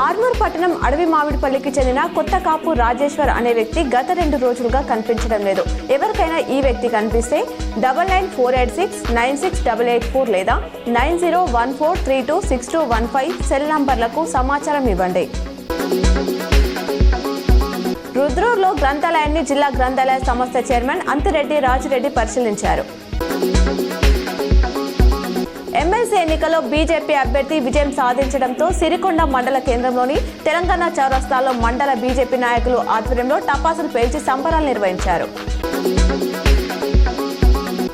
ఆర్మూర్ పట్టణం అడవి మామిడిపల్లికి చెందిన కొత్త కాపు రాజేశ్వర్ అనే వ్యక్తి గత 2 రోజులుగా కనిపించడం లేదు. ఎవరికైనా ఈ వ్యక్తి కనిపిస్తే 9948696884 లేదా 9014326215 సెల్ నంబర్లకు సమాచారం ఇవ్వండి. రుద్రూర్లో గ్రంథాలయాన్ని జిల్లా గ్రంథాలయ సంస్థ చైర్మన్ అంతిరెడ్డి రాజిరెడ్డి పరిశీలించారు. ఎమ్మెల్సీ ఎన్నికల్లో బీజేపీ అభ్యర్థి విజయం సాధించడంతో సిరికొండ మండల కేంద్రంలోని తెలంగాణ చౌరస్తాలో మండల బీజేపీ నాయకులు ఆధ్వర్యంలో టపాసులు పేల్చి సంబరాలు నిర్వహించారు.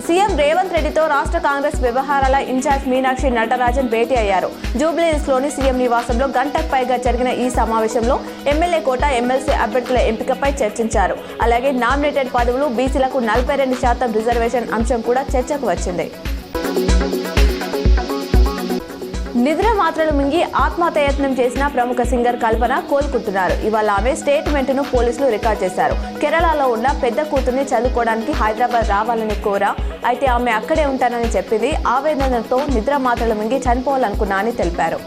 సీఎం రేవంత్ రెడ్డితో రాష్ట్ర కాంగ్రెస్ వ్యవహారాల ఇన్ఛార్జ్ మీనాక్షి నటరాజన్ భేటీ అయ్యారు. జూబ్లీహిల్స్లోని సీఎం నివాసంలో గంటకు పైగా జరిగిన ఈ సమావేశంలో ఎమ్మెల్యే కోట, ఎమ్మెల్సీ అభ్యర్థుల ఎంపికపై చర్చించారు. అలాగే నామినేటెడ్ పదవులు, బీసీలకు 42% రిజర్వేషన్ అంశం కూడా చర్చకు వచ్చింది. నిద్ర మాత్రలు మింగి ఆత్మహత్యయత్నం చేసిన ప్రముఖ సింగర్ కల్పన కోలుకుంటున్నారు. ఇవాళ ఆమె స్టేట్మెంట్ ను పోలీసులు రికార్డ్ చేశారు. కేరళలో ఉన్న పెద్ద కూతుర్ని చదువుకోవడానికి హైదరాబాద్ రావాలని కోరా, అయితే ఆమె అక్కడే ఉంటానని చెప్పింది. ఆవేదనతో నిద్ర మాత్రలు మింగి చనిపోవాలనుకున్నా అని తెలిపారు.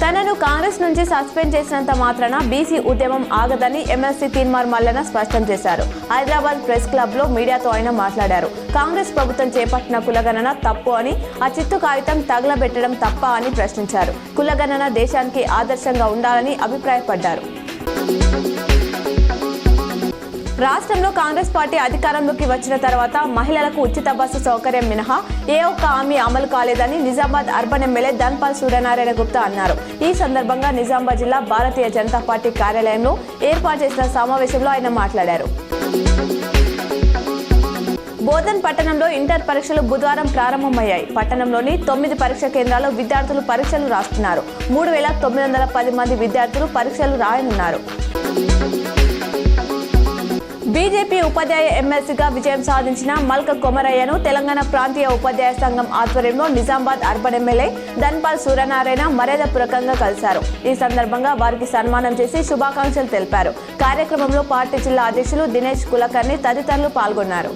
తనను కాంగ్రెస్ నుంచి సస్పెండ్ చేసినంత మాత్రాన బీసీ ఉద్యమం ఆగదని ఎమ్మెల్సీ తీన్మార్ మల్లన్న స్పష్టం చేశారు. హైదరాబాద్ ప్రెస్ క్లబ్ లో మీడియాతో ఆయన మాట్లాడారు. కాంగ్రెస్ ప్రభుత్వం చేపట్టిన కులగణన తప్పు అని, ఆ చిత్తు కాగితం తగలబెట్టడం తప్ప అని ప్రశ్నించారు. కులగణన దేశానికి ఆదర్శంగా ఉండాలని అభిప్రాయపడ్డారు. రాష్ట్రంలో కాంగ్రెస్ పార్టీ అధికారంలోకి వచ్చిన తర్వాత మహిళలకు ఉచిత బస్సు సౌకర్యం మినహా ఏ ఒక్క హామీ అమలు కాలేదని నిజామాబాద్ అర్బన్ ఎమ్మెల్యే ధన్పాల్ సూర్యనారాయణ గుప్తా అన్నారు. ఈ సందర్భంగా నిజామాబాద్ జిల్లా భారతీయ జనతా పార్టీ కార్యాలయంలో ఏర్పాటు చేసిన సమావేశంలో ఆయన మాట్లాడారు. బోధన్ పట్టణంలో ఇంటర్ పరీక్షలు బుధవారం ప్రారంభమయ్యాయి. పట్టణంలోని 9 పరీక్ష కేంద్రాల్లో విద్యార్థులు పరీక్షలు రాస్తున్నారు. 3910 మంది విద్యార్థులు పరీక్షలు రాయనున్నారు. బీజేపీ ఉపాధ్యాయ ఎమ్మెల్సీగా విజయం సాధించిన మల్క కొమరయ్యను తెలంగాణ ప్రాంతీయ ఉపాధ్యాయ సంఘం ఆధ్వర్యంలో నిజామాబాద్ అర్బన్ ఎమ్మెల్యే ధన్పాల్ సూర్యనారాయణ మర్యాదపూర్వకంగా కలిశారు. ఈ సందర్భంగా వారికి సన్మానం చేసి శుభాకాంక్షలు తెలిపారు. కార్యక్రమంలో పార్టీ జిల్లా అధ్యక్షులు దినేష్ కులకర్ణి తదితరులు పాల్గొన్నారు.